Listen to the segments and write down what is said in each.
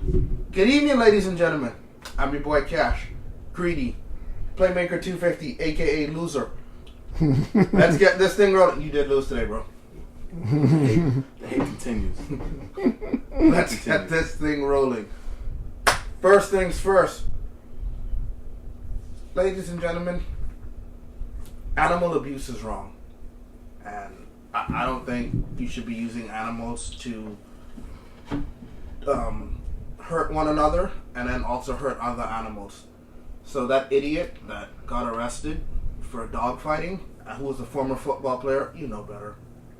Good evening, ladies and gentlemen. I'm your boy Cash, Greedy, Playmaker 250, aka Loser. Let's get this thing rolling. You did lose today, bro. The hate continues. Let's get this thing rolling. First things first. Ladies and gentlemen, animal abuse is wrong. And I don't think you should be using animals to hurt one another and then also hurt other animals. So that idiot that got arrested for dog fighting, who was a former football player, you know better.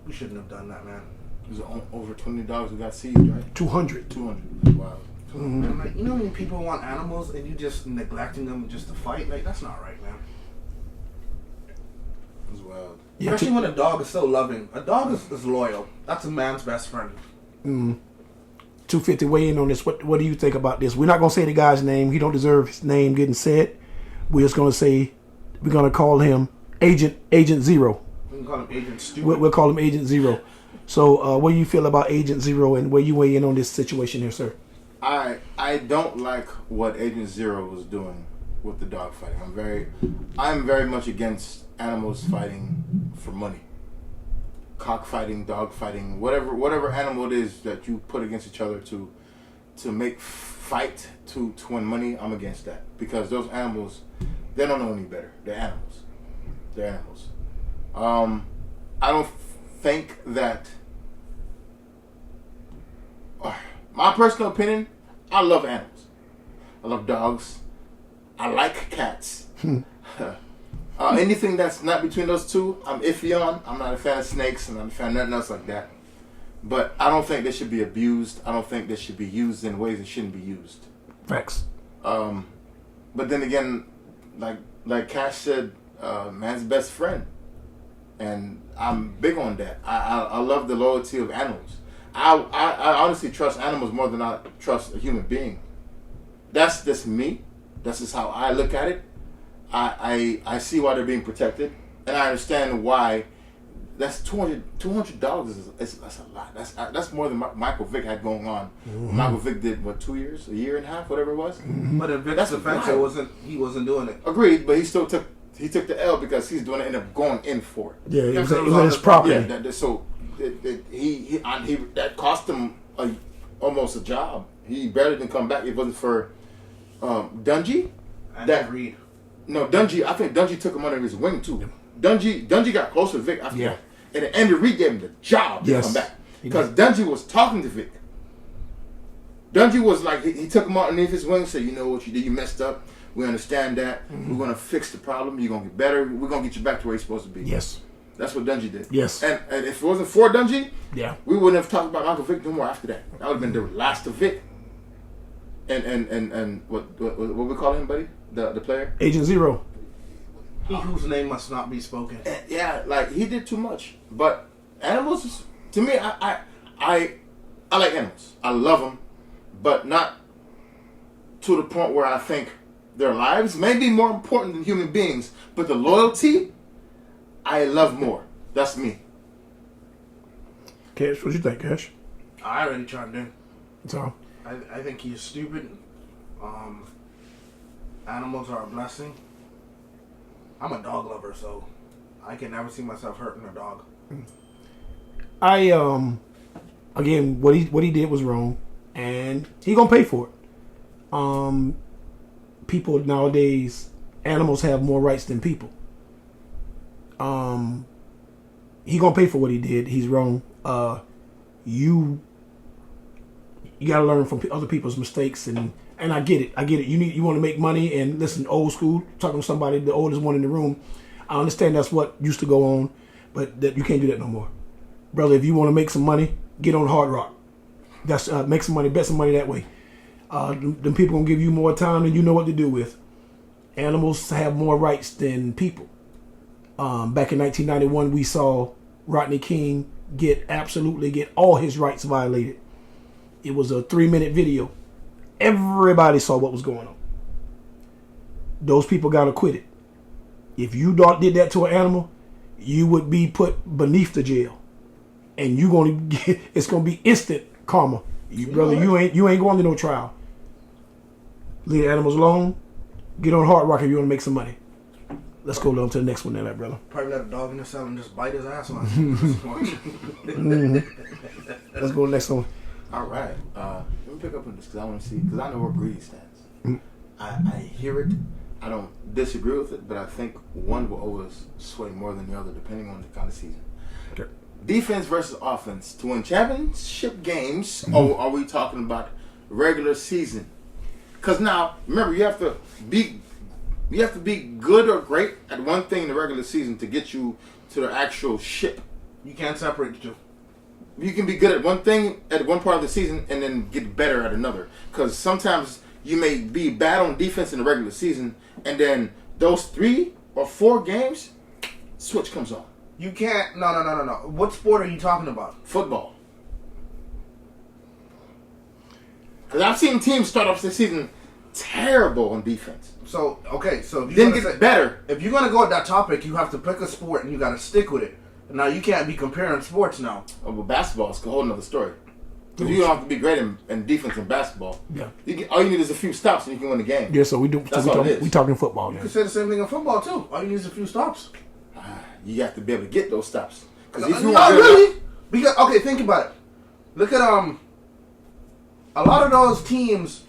We shouldn't have done that, man. There's over 20 dogs who got seized, right? 200. 200. Wow. Man, like, you know when people want animals and you just neglecting them just to fight? Like, that's not right, man. It's wild. Yeah, Especially when a dog is so loving. A dog is loyal. That's a man's best friend. 250 weigh in on this. What do you think about this? We're not going to say the guy's name. He don't deserve his name getting said. We're just going to say, we're going to call him Agent Zero. We can call him Agent Stupid. We'll call him Agent Zero. So what do you feel about Agent Zero and where you weigh in on this situation here, sir? I don't like what Agent Zero was doing with the dog fighting. I'm very much against animals fighting for money. Cockfighting, dog fighting, whatever animal it is that you put against each other to make fight to win money, I'm against that. Because those animals, they don't know any better. They're animals. They're animals. I don't think that my personal opinion, I love animals. I love dogs. I like cats. Anything that's not between those two, I'm iffy on. I'm not a fan of snakes, and I'm not a fan of nothing else like that. But I don't think they should be abused. I don't think they should be used in ways they shouldn't be used. Facts. But then again, like Cash said, man's best friend. And I'm big on that. I love the loyalty of animals. I honestly trust animals more than I trust a human being. That's just me. That's just how I look at it. I see why they're being protected, and I understand why. That's 200 dogs. That's a lot. That's more than Michael Vick had going on. Mm-hmm. Michael Vick did what, 2 years, a year and a half, whatever it was. Mm-hmm. But in Vick's defense, he wasn't doing it. Agreed, but he still took the L because he's going to end up going in for it. Yeah, it was his property. Yeah, so he that cost him almost a job. He barely didn't come back. It wasn't for Dungy. And Reed. No, Dungy. I think Dungy took him under his wing too. Dungy got close to Vic after that. And then Andy Reid gave him the job to come back. Because Dungy was talking to Vic. Dungy was like, he took him underneath his wing and said, you know what you did, you messed up. We understand that. Mm-hmm. We're going to fix the problem. You're going to get better. We're going to get you back to where you're supposed to be. Yes. That's what Dungy did. Yes. And if it wasn't for Dungy, we wouldn't have talked about Michael Vick no more after that. That would have been the last of Vic. And what we call him, buddy? The player? Agent Zero. He whose name must not be spoken. Yeah, like he did too much. But animals, to me, I like animals. I love them, but not to the point where I think their lives may be more important than human beings. But the loyalty, I love more. That's me. Cash, what you think, Cash? I already chimed in. So I think he's stupid. Animals are a blessing. I'm a dog lover, so I can never see myself hurting a dog. Again, what he did was wrong, and he gonna pay for it. People nowadays, animals have more rights than people. He gonna pay for what he did. He's wrong. You gotta learn from other people's mistakes, and I get it. You want to make money, and listen, old school, talking to somebody, the oldest one in the room. I understand that's what used to go on, but that you can't do that no more, brother. If you want to make some money, get on Hard Rock. That's make some money, bet some money that way. Them people gonna give you more time than you know what to do with. Animals have more rights than people. Back in 1991, we saw Rodney King get all his rights violated. It was a 3-minute video. Everybody saw what was going on. Those people got acquitted. If you did that to an animal, you would be put beneath the jail, and it's gonna be instant karma. Brother, you ain't going to no trial. Leave the animals alone. Get on Hard Rock if you want to make some money. Let's go on to the next one there, brother. Probably let a dog in the cell and just bite his ass on. Let's go to the next one. All right. Let me pick up on this because I want to see, because I know where Greedy stands. I hear it. I don't disagree with it, but I think one will always sway more than the other depending on the kind of season. Okay. Defense versus offense. To win championship games, or are we talking about regular season? Because now, remember, you have to be good or great at one thing in the regular season to get you to the actual ship. You can't separate the two. You can be good at one thing at one part of the season and then get better at another. Because sometimes you may be bad on defense in the regular season, and then those 3 or 4 games, switch comes on. You can't. No. What sport are you talking about? Football. Because I've seen teams start off the season terrible on defense. So if you Then get better. If you're gonna go at that topic, you have to pick a sport and you got to stick with it. Now you can't be comparing sports now. Oh, but basketball is a whole nother story. Because you don't have to be great in defense in basketball. Yeah. All you need is a few stops and you can win the game. Yeah, so we do. That's all it is. We talking football You now. can say the same thing in football too. All you need is a few stops. You have to be able to get those stops. Because if No, you not want to really. Because think about it. Look at a lot of those teams.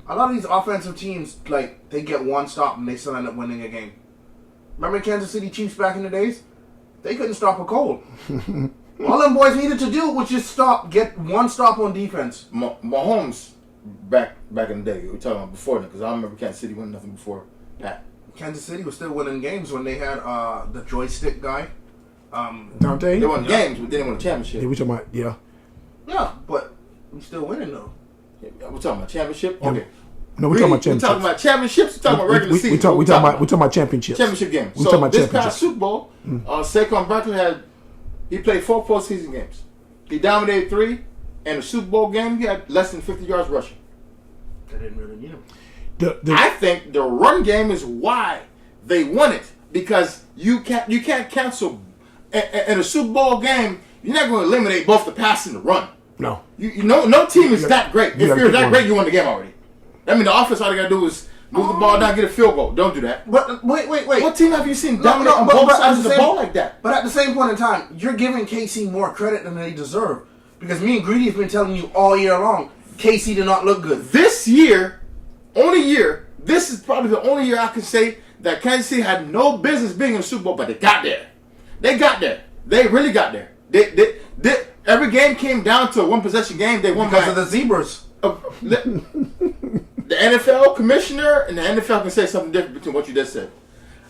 A lot of these offensive teams, like, they get one stop and they still end up winning a game. Remember Kansas City Chiefs back in the days? They couldn't stop a cold. All them boys needed to do was just get one stop on defense. Mahomes back in the day, we were talking about before that, because I remember Kansas City winning nothing before that. Kansas City was still winning games when they had the joystick guy. Dante? They won games, but they didn't win a championship. Yeah, we talking about, yeah. Yeah, but we still winning though. Yeah, we're talking about championship? Yeah. Okay. No, we're talking about championships. We're talking about championships, we're talking about regular season. We talking about championships. Championship game. We So talking about this championships. past Super Bowl, Saquon Barkley he played 4 postseason games. He dominated 3, and the Super Bowl game, he had less than 50 yards rushing. They didn't really need him. I think the run game is why they won it, because you can't cancel in a Super Bowl game. You're not going to eliminate both the pass and the run. No. No team is that great. If you're that great, you won the game already. I mean, the offense, all they got to do is move the ball down, get a field goal. Don't do that. But wait. What team have you seen dominate on both sides of the ball like that? But at the same point in time, you're giving KC more credit than they deserve. Because me and Greedy have been telling you all year long, KC did not look good. This is probably the only year I can say that Kansas City had no business being in the Super Bowl, but they got there. They got there. They really got there. They every game came down to a one-possession game. They won Because of the Zebras. The NFL commissioner and the NFL can say something different between what you just said.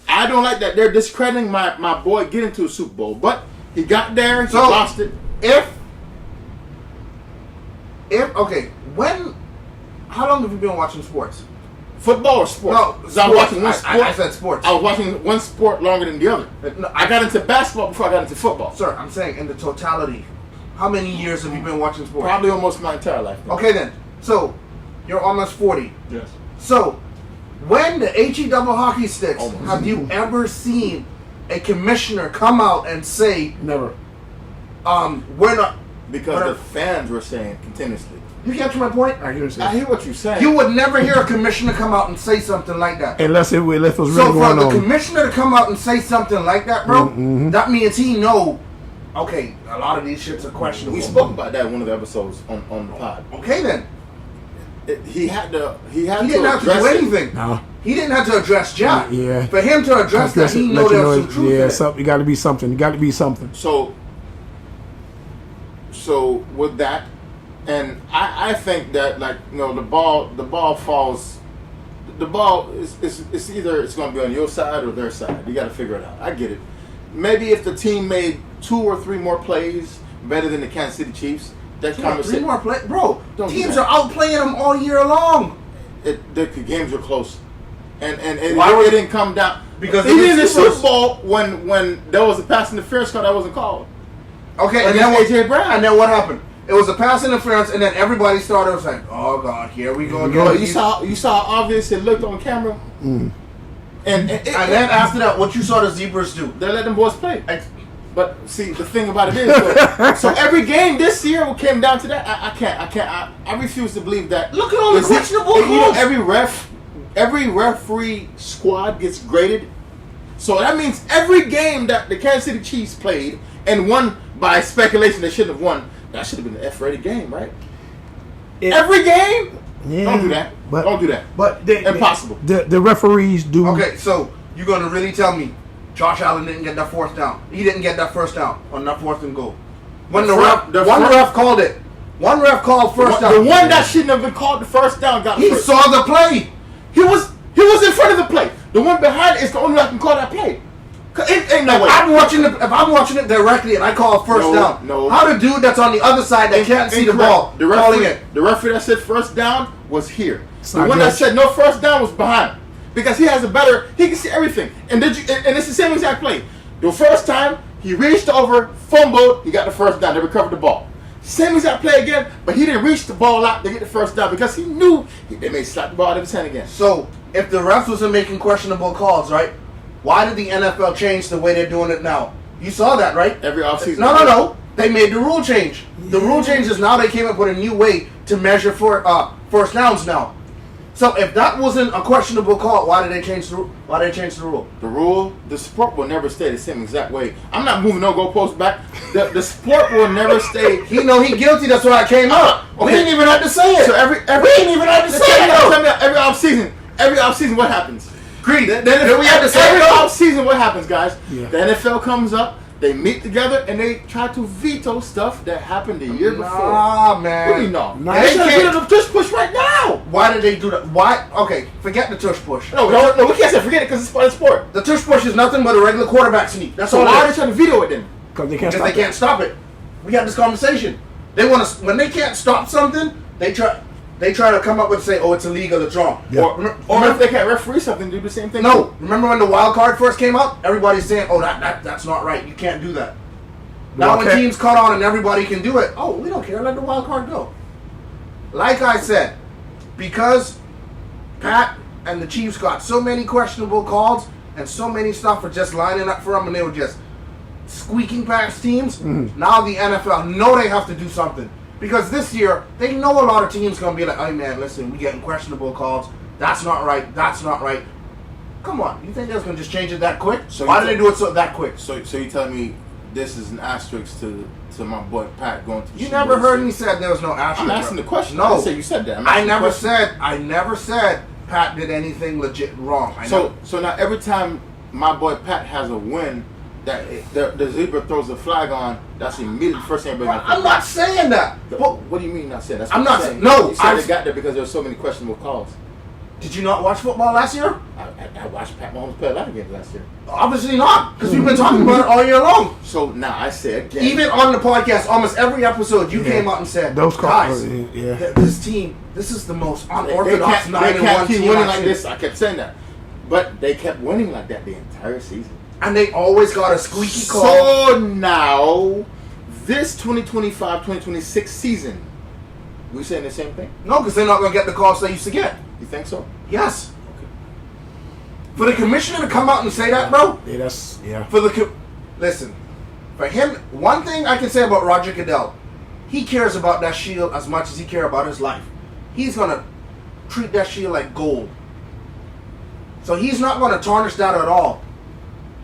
I don't like that they're discrediting my boy getting to a Super Bowl, but he got there, he lost it. How long have you been watching sports? Football or sports? No, because I was watching one sport. I said sports. I was watching one sport longer than the other. No, I got into basketball before I got into football. Sir, I'm saying in the totality. How many years have you been watching sports? Probably almost my entire life. Okay then. So, you're almost 40. Yes. So, when the HE double hockey sticks, Almost. have you ever seen a commissioner come out and say, Never. we're not... Because the fans were saying continuously. You capture my point? I hear I hear what you're saying. You would never hear a commissioner come out and say something like that. Unless it was really So for going the on. commissioner to come out and say something like that, bro, that means he know, okay, a lot of these shits are questionable. We spoke about that in one of the episodes on the pod. Okay then. He had to He didn't have to address do it. No. anything. He didn't have to address Jack. Yeah. For him to address that, he know there's some truth in it. something. You got to be something. You got to be something. So with that, and I think that, like, you know, the ball falls. The ball is either it's going to be on your side or their side. You got to figure it out. I get it. Maybe if the team made 2 or 3 more plays better than the Kansas City Chiefs, that 3 conversation. more play, bro. Don't do Teams that. are outplaying them all year long. The games are close, and Why it would- didn't come down Because even of in the the Super Steelers. Bowl when there was a pass interference call that wasn't called. Okay, and Against then what? A.J. Brown. And then what happened? It was a pass interference, and then everybody started saying, "Oh God, here we go again." Oh, you saw how obvious it looked on camera, and And then after that, what you saw the Zebras do? they let them boys play. But see, the thing about it is, so every game this year came down to that. I refuse to believe that. Look at all the questionable You know, calls. every referee squad gets graded. So that means every game that the Kansas City Chiefs played and won by speculation they shouldn't have won, that should have been an F-rated game, right? Every game? Yeah, Don't do that. Don't do that. But Impossible. The referees do. Okay, so you're gonna really tell me Josh Allen didn't get that fourth down? He didn't get that first down on that 4th and goal. When The ref called it. One ref called first down. The one that shouldn't have been called the first down got He first. saw the play. He was in front of the play. The one behind it is the only one that can call that play. 'Cause it ain't no way. If I'm watching it directly and I call first down, No. how the dude that's on the other side that can't see the ball calling it? The referee that said first down was here. The not one good. that said no first down was behind. Because he has a better, he can see everything. And it's the same exact play. The first time he reached over, fumbled, he got the first down. They recovered the ball. Same exact play again, but he didn't reach the ball out to get the first down because he knew they may slap the ball out of his hand again. So if the refs wasn't making questionable calls, right? Why did the NFL change the way they're doing it now? You saw that, right? Every offseason. No. They made the rule change. The rule change is now they came up with a new way to measure for first downs now. So if that wasn't a questionable call, why did they change the rule? The rule, the sport will never stay the same exact way. I'm not moving no goalposts back. The sport will never stay. He guilty. That's why I came up. We Okay. didn't even have to say it. So we didn't even have to say it. Tell me every offseason what happens? Creed. Then we had to say every it. offseason what happens, guys? Yeah. The NFL comes up, they meet together, and they try to veto stuff that happened the year before. Nah, man. What do you know? Nah, They they should have can't- did a tush push right now. Why did they do that? Why? Okay, forget the tush push. No, we can't say forget it because it's part of the sport. The tush push is nothing but a regular quarterback sneak. That's So all why are it they is. trying to veto it then? Because they can't Because stop they can't stop it. We had this conversation. They want to when they can't stop something, they try to come up with say, oh, it's illegal, it's wrong. Yeah. Or if they can't referee something, do the same thing. No, remember when the wild card first came out? Everybody's saying, oh, that's not right. You can't do that. Now when Okay. teams caught on and everybody can do it, oh, we don't care. Let the wild card go. Like I said, because Pat and the Chiefs got so many questionable calls and so many stuff for just lining up for them and they were just squeaking past teams, now the NFL know they have to do something. Because this year, they know a lot of teams going to be like, hey man, listen, we getting questionable calls. That's not right. That's not right. Come on. You think they're going to just change it that quick? So Why you did they do it that quick? So you telling me this is an asterisk to my boy Pat going to the You Super never Bowl heard this me year? said there was no asterisk. I'm asking the question. No. I didn't say you said that. I'm I asking the never question. said Pat did anything legit wrong. So now every time my boy Pat has a win, that the zebra throws a flag on, that's immediately the first thing everybody. I'm not saying that. Well, What do you mean not saying? That's I'm what not you're saying- no, You said I've- they got there because there were so many questionable calls. did you not watch football last year? I watched Pat Mahomes play a lot of games last year. Obviously not, because we've been talking about it all year long. So now I say again, Even on the podcast, almost every episode, you Yeah. came out and said, Those calls, guys, yeah. this team, this is the most unorthodox they 9-1 can't keep team winning I've like seen." this. I kept saying that, but they kept winning like that the entire season. And they always got a squeaky call. So now, this 2025-2026 season, we saying the same thing? No, because they're not going to get the calls they used to get. You think so? Yes. For the commissioner to come out and say that, bro, Yeah, listen, for him, one thing I can say about Roger Goodell, he cares about that shield as much as he cares about his life. He's going to treat that shield like gold. So he's not going to tarnish that at all.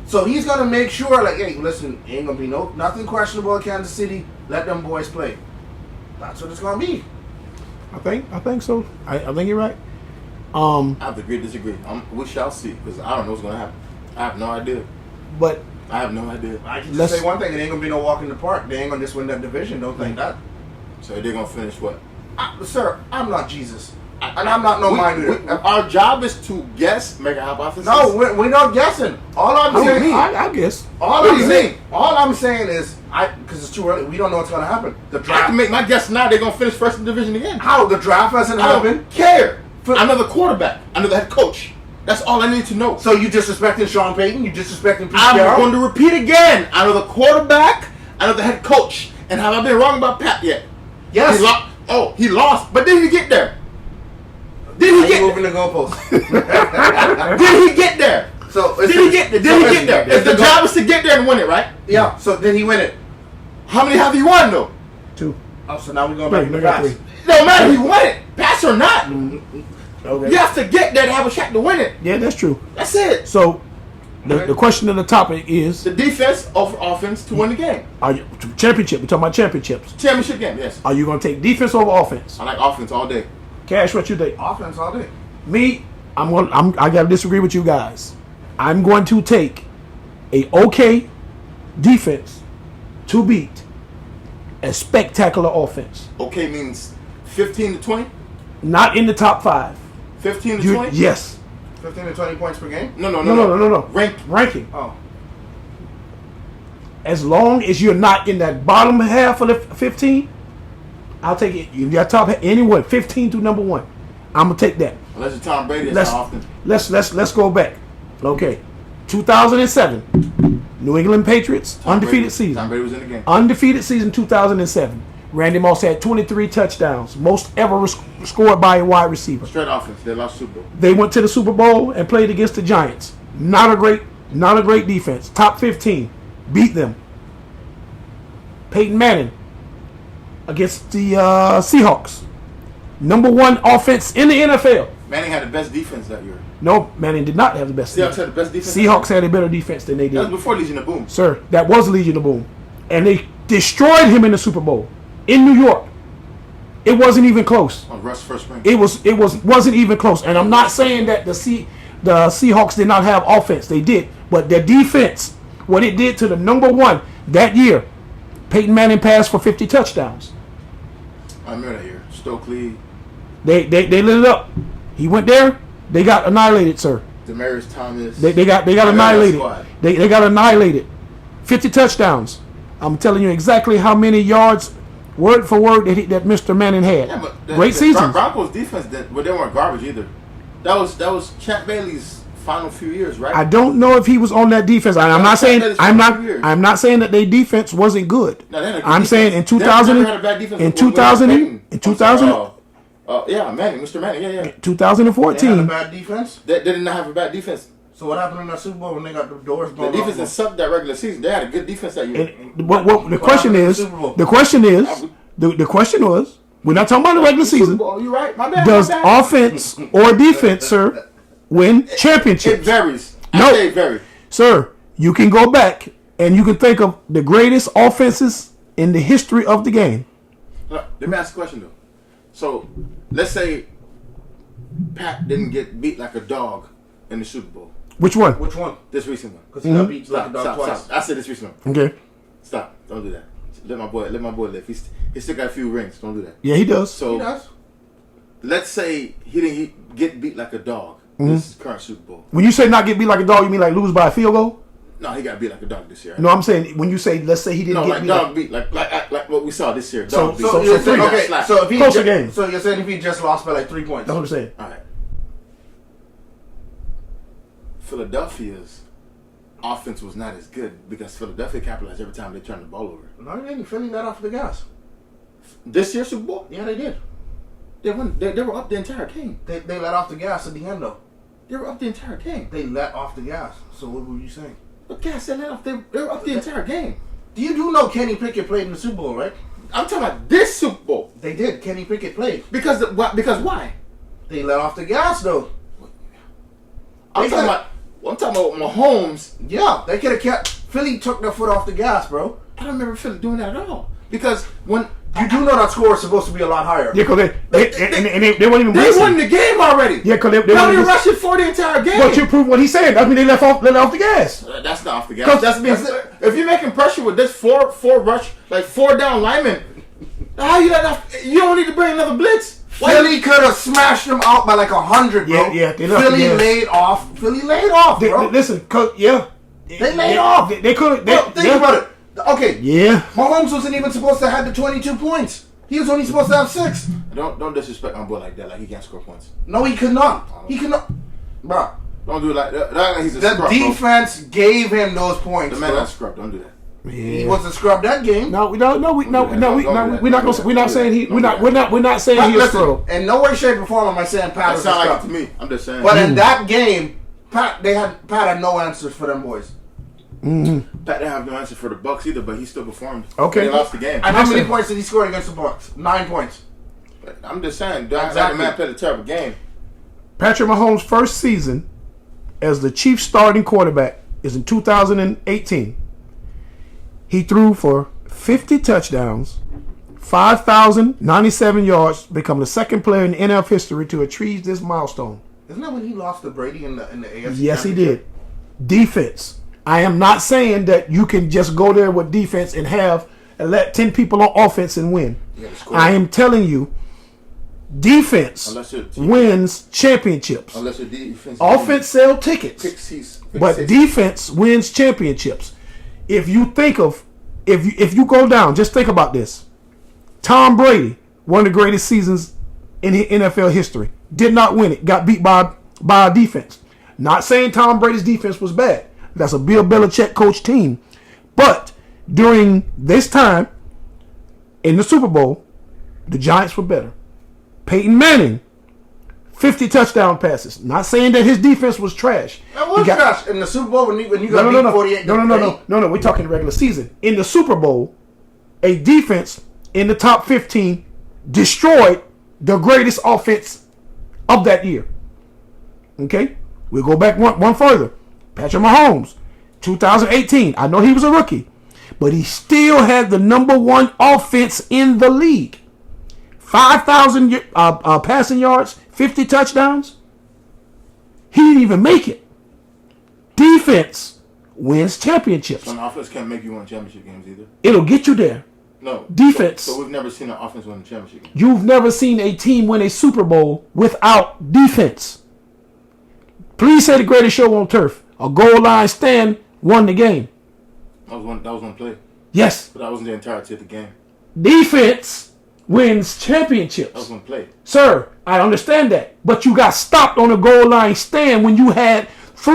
So he's going to make sure, like, hey, listen, ain't going to be nothing questionable in Kansas City. Let them boys play. That's what it's going to be. I think so. I think you're right. I have to agree to disagree. We shall see, because I don't know what's going to happen. I have no idea. But I have no idea. I can Let's- just say one thing, it ain't going to be no walk in the park. They ain't going to just win that division. Don't think that. So they're going to finish what? Sir, I'm not Jesus. And I'm not no mind reader. Our job is to guess, make a hypothesis. No, we're not guessing. All I'm What do you saying, mean? I guess. all What do I'm you saying, mean? all I'm saying is, because it's too early. We don't know what's going to happen. The I draft. can make my guess now. They're going to finish first in the division again. How the draft hasn't I don't happened. care. Another quarterback, another head coach. That's all I need to know. So you disrespecting Sean Payton? You disrespecting Pete I'm Carroll? going to repeat again. Another quarterback, another head coach. And have I been wrong about Pat yet? Yes. He lost. But did he get there? Did Are he you get moving the goalposts? there? Did he get there? So Did he get there? Did he get there? If the job is to get there and win it, right? Yeah. So did he win it? How many have you won though? 2. Oh, so now we're going back to They the got past. 3. No matter if you won it, pass or not. Okay. You have to get there to have a shot to win it. Yeah, that's true. That's it. So, the question of the topic is: The defense over offense to win the game. are you championship? We're talking about championships. Championship game, yes. Are you going to take defense over offense? I like offense all day. Cash, what you think? Offense all day. Me, I got to disagree with you guys. I'm going to take a okay defense to beat a spectacular offense. Okay means 15 to 20? Not in the top 5. 15 to 20? Yes. 15 to 20 points per game? No. Ranking. Oh. As long as you're not in that bottom half of the 15, I'll take it. You got top anyone 15 to number 1. I'm gonna take that. Unless it's Tom Brady, that's not often. Let's go back. Okay, 2007, New England Patriots undefeated season. Tom Brady was in the game. Undefeated season 2007. Randy Moss had 23 touchdowns, most ever scored by a wide receiver. Straight offense. They lost Super Bowl. They went to the Super Bowl and played against the Giants. Not a great defense. Top 15, beat them. Peyton Manning against the Seahawks. Number 1 offense in the NFL. Manning had the best defense that year. No, Manning did not have the best Seahawks defense. had the best defense. Seahawks had a better defense than they That was did. before Legion of Boom. Sir, that was Legion of Boom. And they destroyed him in the Super Bowl in New York. It wasn't even close. On Russ first spring. It wasn't even close. And I'm not saying that the Seahawks did not have offense. They did. But their defense, what it did to the number 1 that year, Peyton Manning passed for 50 touchdowns. I remember that year. Stokely, They lit it up. He went there. They got annihilated, sir. Demarius Thomas. They got annihilated. They got annihilated. 50 touchdowns. I'm telling you exactly how many yards, word for word, that Mr. Manning had. Yeah, but Great season. Broncos defense, they weren't garbage either. That was Champ Bailey's final few years, right? I don't know if he was on that defense. I'm not saying that their defense wasn't good. No, they had a good I'm defense. saying in They never 2000 had a bad defense in when 2000 Peyton. in 2000 yeah, Manning, Mr. Manning, yeah. They had a 2014. bad defense. They did not have a bad defense. So what happened in that Super Bowl when they got the doors The blown defense that off? sucked that regular season. They had a good defense that year. And what the question happened in is? the Super Bowl? The question is. The question was. We're not talking about the regular Super season. Bowl, you're right. My bad. Does my bad. offense or defense, sir, win championships? It varies. No. I say it varies. Sir, you can go back and you can think of the greatest offenses in the history of the game. Let me ask a question though. So let's say Pat didn't get beat like a dog in the Super Bowl. Which one? Which one? This recent one. Because he got beat like a Stop, dog stop, twice. stop. I said this recent one. Okay. Stop. Don't do that. Let my boy live. He still got a few rings. Don't do that. Yeah, he does. So He does. let's say he didn't get beat like a dog this current Super Bowl. When you say not get beat like a dog, you mean like lose by a field goal? No, he got beat like a dog this year. No, I'm saying when you say let's say he didn't No, get like beat dog beat, like what we saw this year. So- Dog beat. so you're three saying, okay, slaps. so if he Closer game. So you're saying if he just lost by like 3 points? That's what I'm saying. All right. Philadelphia's offense was not as good because Philadelphia capitalized every time they turned the ball over. No, they didn't. Philly let off the gas. This year's Super Bowl, Yeah, they did. they were up the entire game. They let off the gas at the end though. They were up the entire game. They let off the gas. So what were you saying? But guys, they let off. They were up the entire game. You do know Kenny Pickett played in the Super Bowl, right? I'm talking about this Super Bowl They did. Kenny Pickett played. because why? They let off the gas though. I'm talking about Mahomes. Yeah, they could have kept. Philly took their foot off the gas, bro. I don't remember Philly doing that at all because when You do know that score is supposed to be a lot higher. Yeah, because they weren't even they racing. won the game already. Yeah, because they How weren't did even rushing for the entire game? But you prove what he's saying. I mean, they let off the gas. That's not off the gas. If you're making pressure with this four rush, like 4 down linemen, how you let off? You don't need to bring another blitz. Philly could have smashed them out by like 100, bro. Yeah, they left the Philly gas. laid off. Philly laid off, bro. Listen, They laid off. They could. Bro, think about it. Okay, Yeah. Mahomes wasn't even supposed to have the 22 points. He was only supposed to have 6. Don't disrespect my boy like that. Like he can't score points. No, he could not. He could not. Bro, Don't do it like that. Like he's a the scrub. defense gave him those points. The man bro. not scrub. Don't do that. He wasn't scrubbed that game. We're not saying he. We're not saying But he is listen, scrub. in no way, shape, or form am I saying Pat That was a sound like scrub. it to me. I'm just saying. But in that game, Pat had no answers for them boys. Mm-hmm. Pat didn't have no answer for the Bucks either, but he still performed. Okay. They lost the game. And how many points did he score against the Bucks? 9 points. But I'm just saying, that Exactly. man played a terrible game. Patrick Mahomes' first season as the Chiefs starting quarterback is in 2018. He threw for 50 touchdowns, 5,097 yards, becoming the second player in NFL history to achieve this milestone. Isn't that when he lost to Brady in the AFC? Yes, he Championship? did. Defense. I am not saying that you can just go there with defense and let 10 people on offense and win. Yeah, score. I am telling you, defense Unless you're- wins championships. Unless your defense. Offense sell tickets, but defense wins championships. If you think of, if you go down, just think about this. Tom Brady, one of the greatest seasons in NFL history, did not win it. Got beat by a defense. Not saying Tom Brady's defense was bad. That's a Bill Belichick coach team. But during this time in the Super Bowl, the Giants were better. Peyton Manning, 50 touchdown passes. Not saying that his defense was trash. That was trash in the Super Bowl when you got beat 48. No. We're talking regular season. In the Super Bowl, a defense in the top 15 destroyed the greatest offense of that year. Okay? We'll go back one further. Patrick Mahomes, 2018. I know he was a rookie, but he still had the number one offense in the league. 5,000 passing yards, 50 touchdowns. He didn't even make it. Defense wins championships. An offense can't make you win championship games either. It'll get you there. No. Defense. So we've never seen an offense win a championship game. You've never seen a team win a Super Bowl without defense. Please say the greatest show on turf. A goal line stand won the game. That was one play. Yes. But that wasn't the entirety of the game. Defense wins That was championships. one play. Sir, I understand that. But you got stopped on a goal line stand when you had four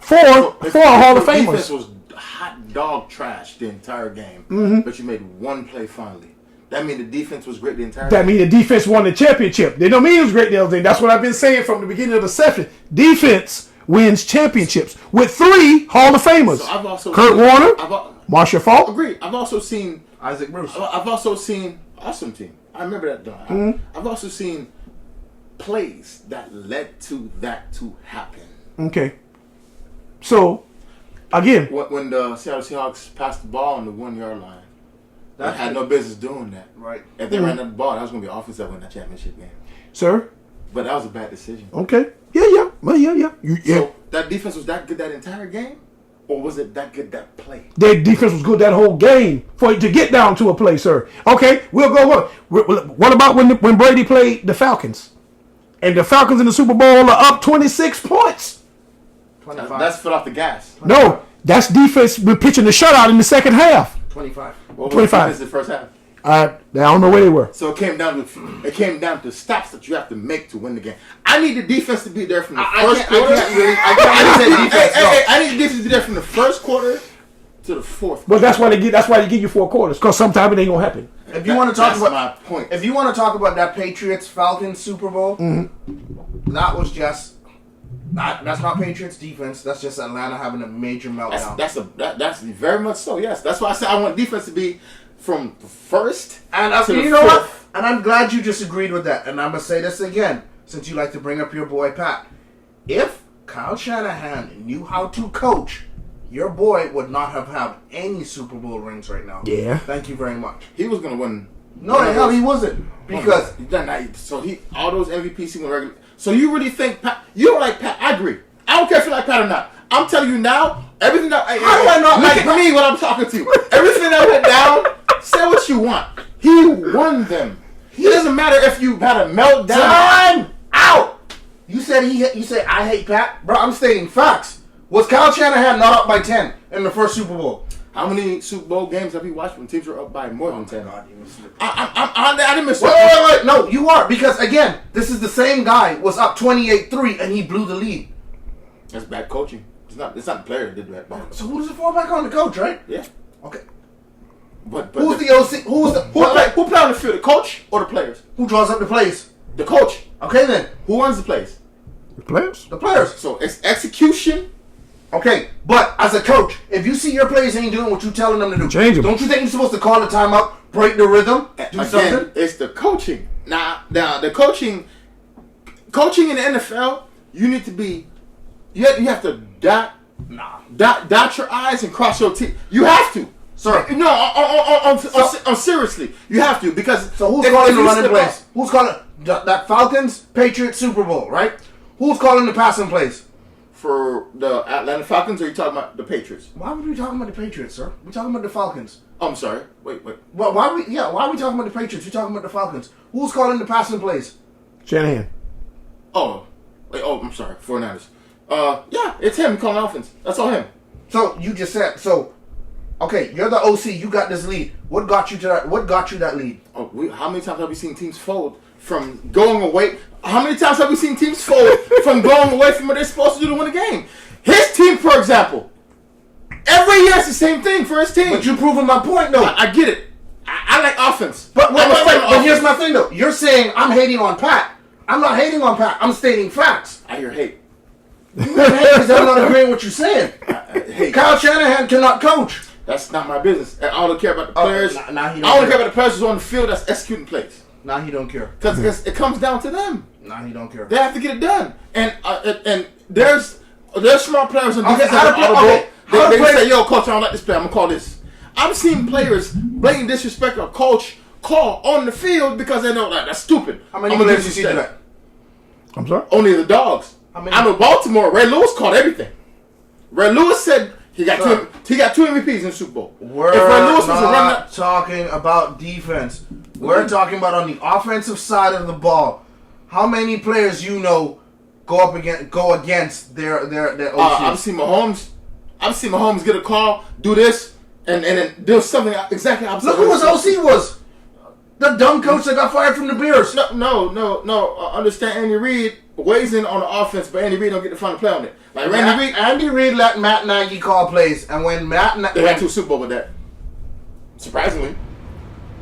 Hall of Defense Famers. was hot dog trash the entire game, but you made one play finally. That means the defense was great the entire That game. means the defense won the championship. They don't mean it was great the other thing. That's what I've been saying from the beginning of the session. Defense wins championships with 3 Hall of Famers. So I've also Kurt seen- Warner, Marshall Faulk. Agreed. I've also seen Isaac Bruce. I've also seen awesome team. I remember that though. I've also seen plays that led to that to happen. Okay. So, again, When the Seattle Seahawks passed the ball on the 1 yard line, they That had no business doing that. Right. If they ran that ball, that was going to be offense that won that championship game. sir. But that was a bad decision. Okay. Yeah. Well, yeah. So that defense was that good that entire game, or was it that good that play? Their defense was good that whole game for it to get down to a play, sir. Okay, we'll go. What about when Brady played the Falcons? And the Falcons in the Super Bowl are up 26 points. 25. That's foot off the gas. No, that's defense been pitching the shutout in the second half. 25. What was 25. the defense the first half? I don't know where they were. So it came down to stops that you have to make to win the game. I need the defense to be there from the first quarter. I can't say defense. no. I need the defense to be there from the first quarter to the fourth. But that's why they give you 4 quarters, because sometimes it ain't gonna happen. If you want to talk That's about my point. If you want to talk about that Patriots Falcons Super Bowl, that was just that's not Patriots defense. That's just Atlanta having a major meltdown. That's very much so. Yes, that's why I said I want defense to be from the first and to the you know what? fourth. And I'm glad you just agreed with that. And I'm gonna say this again, since you like to bring up your boy Pat. If Kyle Shanahan knew how to coach, your boy would not have had any Super Bowl rings right now. Yeah. Thank you very much. He was gonna win. No, the hell he wasn't. Because all those MVPs he won regular. So you really think Pat? You don't like Pat? I agree. I don't care if you like Pat or not. I'm telling you now, everything that How do I not look like at me when I'm talking to you. Everything that went down. Say what you want. He won them. It doesn't matter if you had a meltdown. time out. You said I hate Pat, bro. I'm stating facts. Was Kyle Shanahan not up by 10 in the first Super Bowl? How many Super Bowl games have you watched when teams were up by more than 10? God, you missed it. I didn't miss Wait. No, you are. Because, again, this is the same guy was up 28-3 and he blew the lead. That's bad coaching. It's not the player that did that. So who does it fall back on? The coach, right? Yeah. Okay. But Who's the OC? who play on the field? The coach or the players? Who draws up the plays? The coach. Okay, then. Who runs the plays? The players? The players. So it's execution Okay, but as a coach, if you see your players ain't doing what you're telling them to do, Change 'em. don't you think you're supposed to call the timeout, break the rhythm, do Again, something? it's the coaching. Now the coaching in the NFL, you need to be, you have to dot your I's and cross your T's. You have to. Sir. No, on seriously, you have to, because So who's if calling the you running slip plays? up- Who's calling that Falcons Patriots Super Bowl, right? Who's calling the passing plays? For the Atlanta Falcons, or are you talking about the Patriots? Why would we talking about the Patriots, sir? We're talking about the Falcons. Oh, I'm sorry. Wait. Well, why are we talking about the Patriots? We're talking about the Falcons. Who's calling the passing plays? Shanahan. Oh, I'm sorry. 49ers. Yeah, it's him calling offense. That's all him. So you just said so. Okay, you're the OC. You got this lead. What got you to that? What got you that lead? Oh, how many times have we seen teams fold from going away? How many times have we seen teams fold from going away from what they're supposed to do to win a game? His team, for example, every year it's the same thing for his team. But you proving my point, though. I get it. I like offense. But wait, I'm a fan of but here's offense. my thing, though. You're saying I'm hating on Pat. I'm not hating on Pat. I'm stating facts. I hear hate. You hate because I'm not agreeing with what you're saying. I hate. Kyle Shanahan cannot coach. That's not my business. And I don't care about the players. Nah, he I don't only care. care about the players who's on the field that's executing plays. Nah, he don't care. Because it comes down to them. Nah, he don't care. They have to get it done. And there's smart players on Okay, defense how that to are play- okay, audible. how to They play- say, yo, coach, I don't like this play. I'm going to call this. I've seen players blatant disrespect a coach call on the field because they know, like, that's stupid. How many I'm gonna players give you you see do that. that? I'm sorry. Only the dogs. How many- I know Baltimore, Ray Lewis called everything. Ray Lewis said he got Sir. two MVPs in the Super Bowl. We're if Ray Lewis was a runner, not talking about defense. We're talking about on the offensive side of the ball. How many players you know go against their OC? I've seen Mahomes get a call, do this, and then do something exactly opposite. Look who his OC was. The dumb coach that got fired from the Bears. No. Understand, Andy Reid weighs in on the offense, but Andy Reid don't get the final play on it. Like Andy Reid let Matt Nagy call plays, and when they had 2 Super Bowl with that. Surprisingly,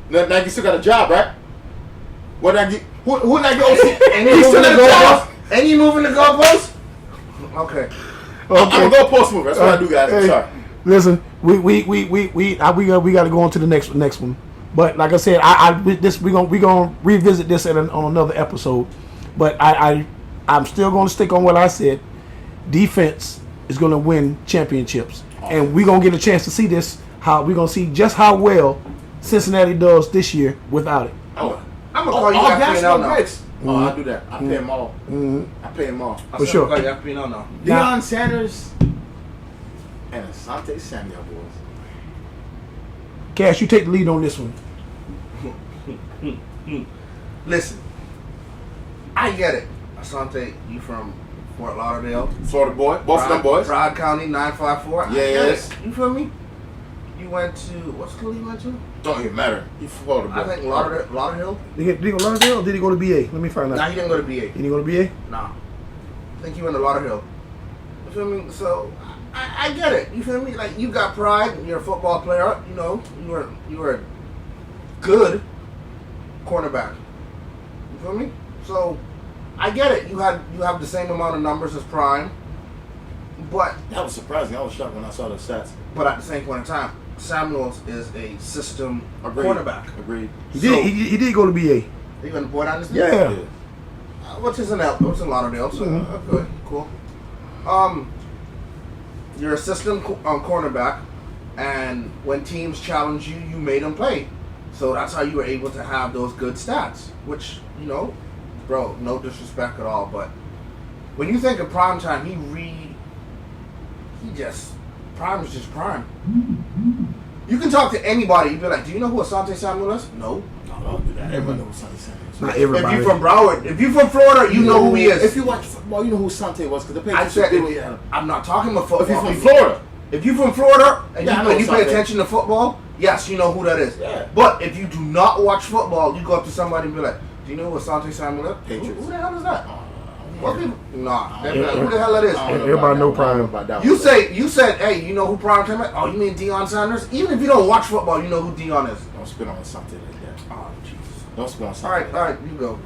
Nagy still got a job, right? What Nagy? Who Nagy OC? any He still moving the got a job. goalpost? Any moving the goalpost? Okay. I'm a goalpost mover. That's what I do, guys. I'm Hey, sorry. Listen, we got to go on to the next one. But like I said, we gonna revisit this on another episode. But I'm still gonna stick on what I said. Defense is gonna win championships, and we gonna get a chance to see this. How we gonna see just how well Cincinnati does this year without it. I'm gonna call you all FPNL gas, no now. breaks. Oh, I do that. I pay them all. I pay them all. I'm For sure. gonna call you FPNL now. Deion Sanders and Asante Samuel, boys. Cash, you take the lead on this one. Listen, I get it. Asante, you from Fort Lauderdale. Florida boy. Both of them boys. Broward County 954. I get Yes. it. You feel me? You went to, what school you went to? Don't even matter. You Florida boy. I think Lauderdale. Did he go Lauderdale or did he go to BA? Let me find out. Nah, he didn't go to BA. Did he go to BA? Nah. I think you went to Lauderdale. You feel me? So, I get it. You feel me? Like, you got pride. You're a football player. You know, you were a good cornerback. You feel me? So, I get it. You have the same amount of numbers as Prime. But That was surprising. I was shocked when I saw the stats. at the same point in time, Samuels is a system Agreed. cornerback. Agreed. He did. He did go to BA. You went to Boyd Anderson? Yeah. Which is in Lauderdale, so okay, cool. You're a system cornerback, and when teams challenge you, you made them play. So that's how you were able to have those good stats. Which, you know, bro, no disrespect at all, but when you think of Prime time, Prime is just Prime. You can talk to anybody, you'd be like, do you know who Asante Samuel is? No. No, don't do that. Everybody knows Asante Samuel. Not If everybody. you're from Broward, if you're from Florida, you know who he is. If you watch football, you know who Asante was because the I Patriots said, did what he had. I'm not talking about football. If you're from Florida, If you're from Florida and Yeah, I know you pay something. attention to football, yes, you know who that is. Yeah. But if you do not watch football, you go up to somebody and be like, do you know who Asante Samuel is? Patriots. Who the hell is that? Oh, What people? Nah. They'll be like, Yeah. who the hell that is? I don't Everybody know about that one. I don't Prime. about that You one. you said, hey, you know who Prime Time is? Oh, you mean Deion Sanders? Even if you don't watch football, you know who Deion is. Don't spit on Asante like that. Oh, Jesus. Don't sponsor. All right, you go.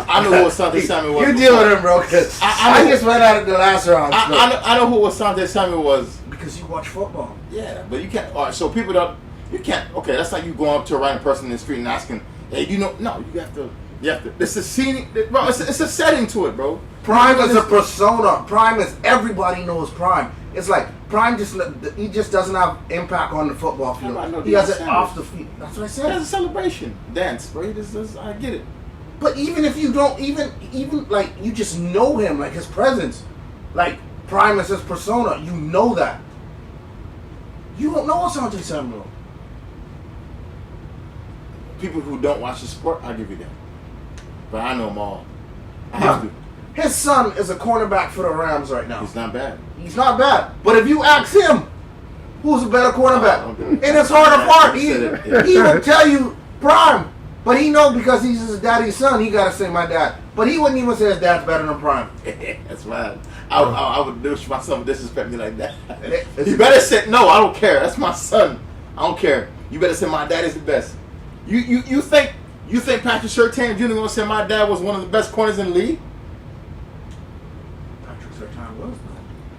I know who Asante Samuel was. You deal with him, bro. Cause I just went out of the last round. I know who Asante Samuel was. Because you watch football. Yeah, but you can't. All right, so people don't. You can't. Okay, that's like you going up to a random person in the street and asking, "Hey, you know?" No, you have to. You have to. It's a scene, bro. It's a setting to it, bro. Prime is a persona. Prime is everybody knows Prime. It's like Prime he just doesn't have impact on the football field. He has it off the field. That's what I said. It's a celebration dance, bro. I get it. But even if you don't, even like you just know him, like his presence, like Prime is his persona. You know that. You don't know Asante Samuel. People who don't watch the sport, I'll give you that. But I know them all. I have to. His son is a cornerback for the Rams right now. He's not bad. He's not bad. But if you ask him, who's a better cornerback? In his heart of heart, he will tell you Prime. But he knows because he's his daddy's son, he got to say my dad. But he wouldn't even say his dad's better than Prime. That's right. I would wish my son would disrespect me like that. You better say, no, I don't care. That's my son. I don't care. You better say my dad is the best. You think Patrick Surtain Jr. gonna say my dad was one of the best corners in the league? Patrick Surtain was.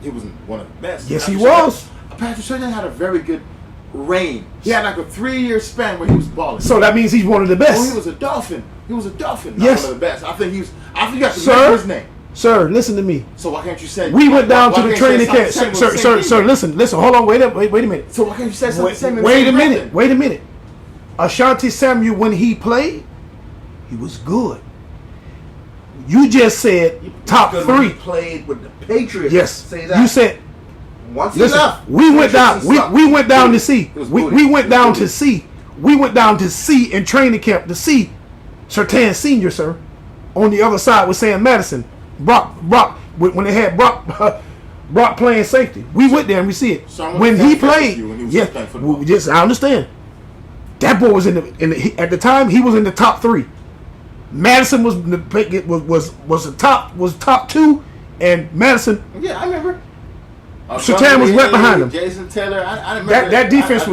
He wasn't one of the best. Yes, he was. Patrick Surtain had a very good reign. He had like a 3-year span where he was balling. So that means he's one of the best. Oh, he was a Dolphin. Not Yes. one of the best. I think you have to remember his name. Sir, listen to me. So why can't you say We went down to the training camp. Sir, Sir, listen. Hold on, wait a minute. So why can't you say something the same? Wait a minute. Asante Samuel, when he played, he was good. You just said top Because 3. when he played with the Patriots. Yes. Say that. You said. Once he Listen, left, we went down. Patriots We went down to see. We went down to see. We went down to see in training camp to see Surtain Senior, sir. On the other side with Sam Madison, Brock. When they had Brock playing safety, we went there and we see it. So when he played, yes, I understand. That boy was at the time he was in the top 3. Madison was top 2, and Madison. Yeah, I remember. Surtain was right behind him. Jason Taylor. I remember that defense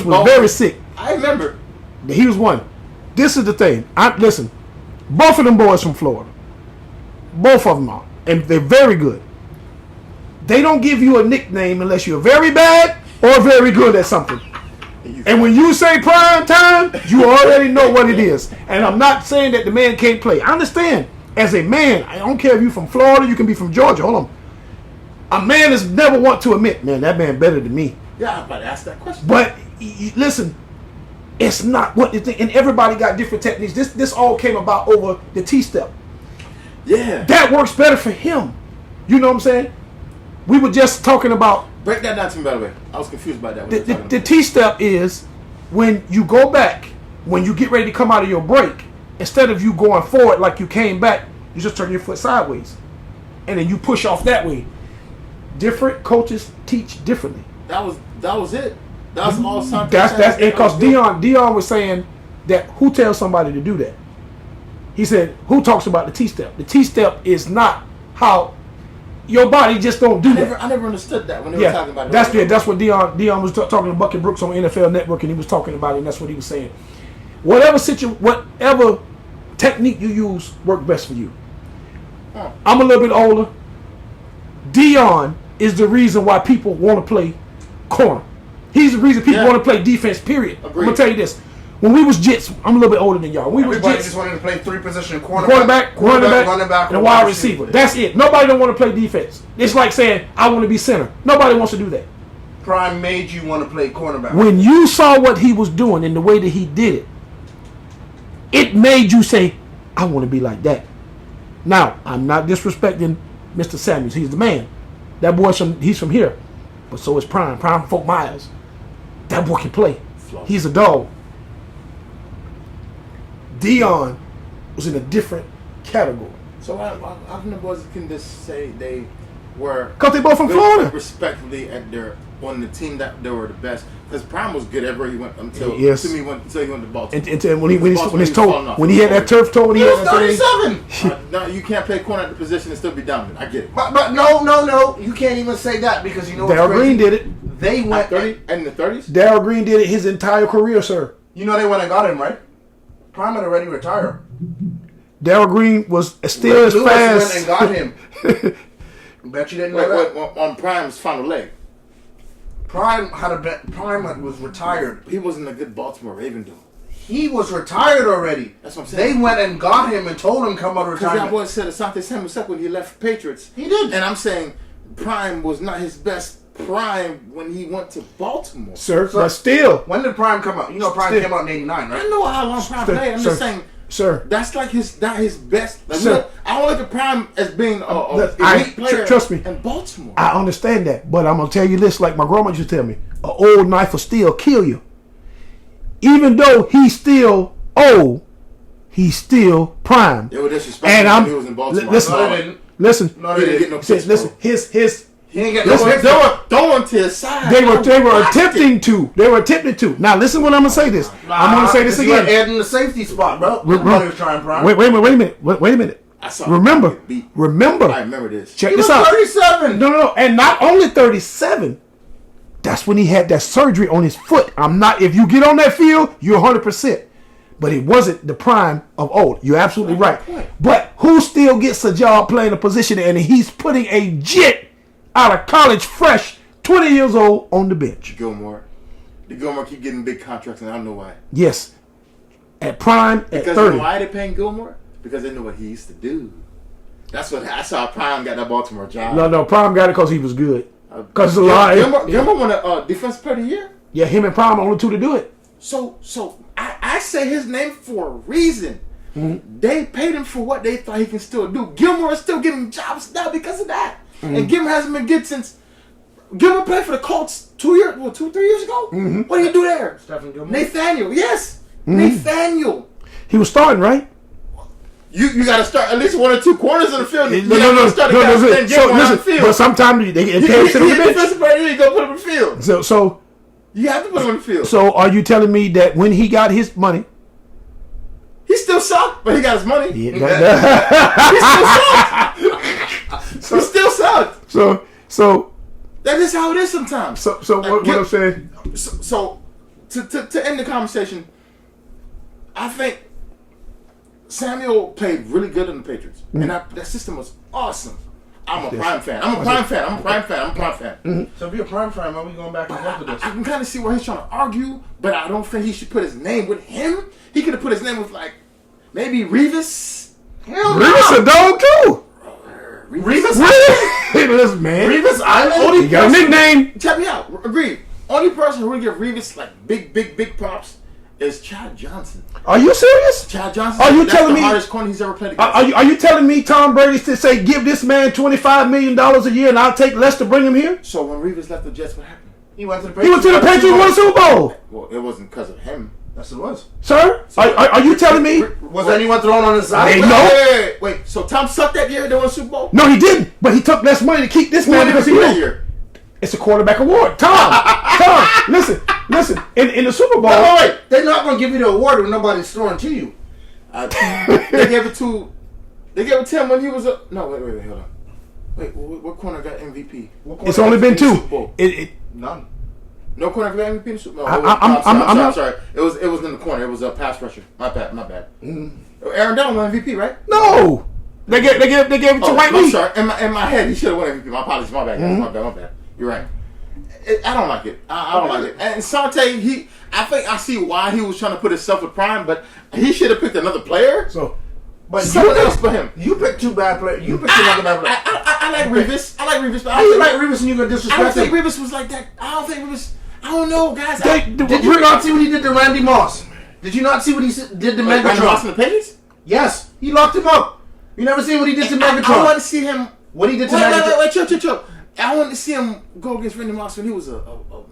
was very sick. I remember. He was one. This is the thing. Listen, both of them boys from Florida. Both of them are, and they're very good. They don't give you a nickname unless you're very bad or very good at something. And when you say prime time, you already know what it is. And I'm not saying that the man can't play. I understand. As a man, I don't care if you're from Florida, you can be from Georgia. Hold on. A man is never want to admit, man, that man better than me. Yeah, I'm about to ask that question. But listen, it's not what you think. And everybody got different techniques. This all came about over the T-step. Yeah. That works better for him. You know what I'm saying? We were just talking about. Break that down to me, by the way. I was confused by that. The T-step is when you go back, when you get ready to come out of your break, instead of you going forward like you came back, you just turn your foot sideways. And then you push off that way. Different coaches teach differently. That was it. That was all something. That's it. Because Dion was saying that who tells somebody to do that? He said, who talks about the T-step? The T-step is not how your body just don't do that. I never understood that when they were talking about it. That's what Dion was talking to Bucky Brooks on NFL Network, and he was talking about it, and that's what he was saying. Whatever technique you use work best for you. I'm a little bit older. Dion is the reason why people want to play corner. He's the reason people want to play defense, period. Agreed. I'm going to tell you this. When we was Jits, I'm a little bit older than y'all. Everybody just wanted to play 3-position quarterback, running back, and wide receiver. That's it. Nobody don't want to play defense. It's like saying, I want to be center. Nobody wants to do that. Prime made you want to play cornerback. When you saw what he was doing and the way that he did it, it made you say, I want to be like that. Now, I'm not disrespecting Mr. Samuels. He's the man. That boy's he's from here. But so is Prime. Prime Folk Myers. That boy can play. He's a dog. Dion was in a different category. So I think the boys can just say they were because they both from Florida. Respectively on the team that they were the best. Because Prime was good everywhere he went until he went to Baltimore. And when he had that turf toe, he was 37. No, you can't play corner at the position and still be dominant. I get it. But no, you can't even say that because you know Darryl Green did it. They went in the 30s. Darryl Green did it his entire career, sir. You know they went and got him, right? Prime had already retired. Darryl Green was still as Lewis fast. went and got him. Bet you didn't know that. On Prime's final leg. Prime was retired. He wasn't a good Baltimore Raven, though. He was retired already. That's what I'm saying. They went and got him and told him come out of Because that retirement. boy said Asante Samuel sucked when he left Patriots. He did. And I'm saying Prime was not his best prime when he went to Baltimore. Sir, but still. When did Prime come out? You know Prime came out in '89, I right? know how long Prime played. I'm just saying. Sir. That's like not his best. Like, Sir. I don't look at Prime as being a elite player. Trust me. In Baltimore. I understand that, but I'm gonna tell you this, like my grandma used to tell me: an old knife will still kill you. Even though he's still old, he's still prime. They were disrespectful And when he was in Baltimore. listen, No, they didn't. listen, No, He they didn't get didn't. no picks, listen. bro. He didn't get Listen, no They were throwing to his side. They were Watched it. attempting to. They were attempting to. Now listen, when I'm gonna say this. I'm gonna say this You had again. Ed in the safety spot, bro. Nobody was trying Prime. Wait a minute. Wait a minute. I saw Remember. him get beat. Remember. I remember this. Check He this was out. 37. No. And not only 37. That's when he had that surgery on his foot. If you get on that field, you're 100%. But it wasn't the prime of old. You're absolutely right. But who still gets a job playing a position and he's putting a jit out of college fresh, 20 years old, on the bench? Gilmore. The Gilmore keep getting big contracts, and I don't know why. Yes. At prime, at Because 30. you know why they paying Gilmore? Because they know what he used to do. That's how Prime got that Baltimore job. No, Prime got it because he was good. Because it's a lot. Gilmore won a Defensive Player of the Year. Yeah, him and Prime are only two to do it. So I say his name for a reason. Mm-hmm. They paid him for what they thought he can still do. Gilmore is still getting jobs now because of that. Mm-hmm. And Gilmore hasn't been good since. Gilmore played for the Colts 3 years ago. Mm-hmm. What did he do there? Stephen Gilmore. Nathaniel, yes. Mm-hmm. Nathaniel. He was starting, right? You got to start at least 1 or 2 corners in the field. You No. gotta start the guys and then So, Gilmore on the listen, field. but sometimes they He can't sit on the bench. defensive player of the year, you go put him in the field. So You have to put him in the field. So are you telling me that when he got his money, He still sucked, but he got his money. he He still sucked. He still sucked. so That is how it is sometimes. what I'm saying? So to end the conversation, I think Samuel played really good in the Patriots, and that system was awesome. I'm a Prime fan. I'm a Prime fan. So if you're a Prime fan, why are we going back and forth with this? I can kind of see where he's trying to argue, but I don't think he should put his name with him. He could have put his name with like maybe Revis. Hell Revis a dog too. Revis. Listen, man. Revis Island? He got a nickname. Check me out. Agreed. Only person who would give Revis like big props is Chad Johnson. Are you serious? Chad Johnson. Are you that's telling the me- hardest corner he's ever played against? Are you telling me Tom Brady to say give this man $25 million a year and I'll take less to bring him here? So when Revis left the Jets, what happened? He went to the He went to the Patriots and won a Super Bowl. Well, it wasn't because of him. Yes, it was. Sir, are you telling me? Was anyone thrown on his side? Hey, no. Wait. So Tom sucked that year. They won a Super Bowl. No, he didn't. But he took less money to keep this man because he that knew. year. It's a quarterback award. Tom, listen. In the Super Bowl, Wait. They're not going to give you the award when nobody's throwing to you. They gave it to. They gave it to him when he was a. No, wait, hold on. Wait, what corner got MVP? it's only been Super two. Bowl. None. No corner got MVP in the Super Bowl. I'm sorry. It was in the corner. It was a pass rusher. My bad. Aaron Donald won MVP, right? No, they gave it to White I'm Lee. sorry. In my head, he should have won MVP. My apologies. My bad. Guys. My bad. You're right. I don't like it. I don't like it. And Sante, I think I see why he was trying to put himself with Prime, but he should have picked another player. But Someone else but him. You picked two bad players. You picked two other bad players. I like Revis. But How you like Revis and you gonna I don't disrespect think him? Revis was like that. I don't know, guys. Did you not see what he did to Randy Moss? Did you not see what he did to Randy Moss in Megatron? the Patriots? Yes, he locked him up. You never seen what he did to I want Megatron? to see him. What he did to Megatron? Wait, chill. I wanted to see him go against Randy Moss when he was a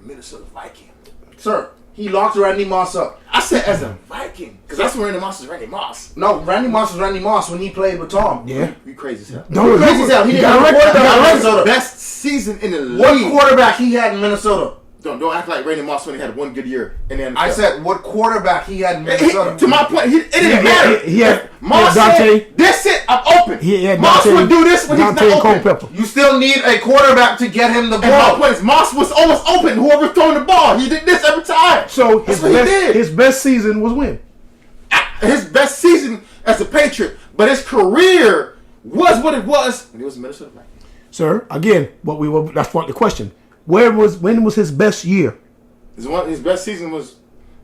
Minnesota Viking. Sir, he locked Randy Moss up. I said as a Viking, because that's when Randy Moss was Randy Moss. No, Randy Moss was Randy Moss when he played with Tom. Yeah. You crazy as hell. No, Crazy as hell. He you didn't got have a a record. quarterback in You got a Minnesota. Best season in the What league. quarterback he had in Minnesota? Don't act like Randy Moss when he had one good year in the NFL. I said what quarterback he had in Minnesota. To my point, it didn't matter. He had Moss Dante. said, "This it, I'm open." He had Moss Dante- would do this when Dante he's and not open. Culpepper. You still need a quarterback to get him the And my ball. point is, Moss was almost open. Whoever throwing the ball, he did this every time. So That's what he did. his best season was when? his best season as a Patriot, but his career was what it was when he was a Minnesota Vikings. Sir, again, that's what the question. When was his best year? His best season was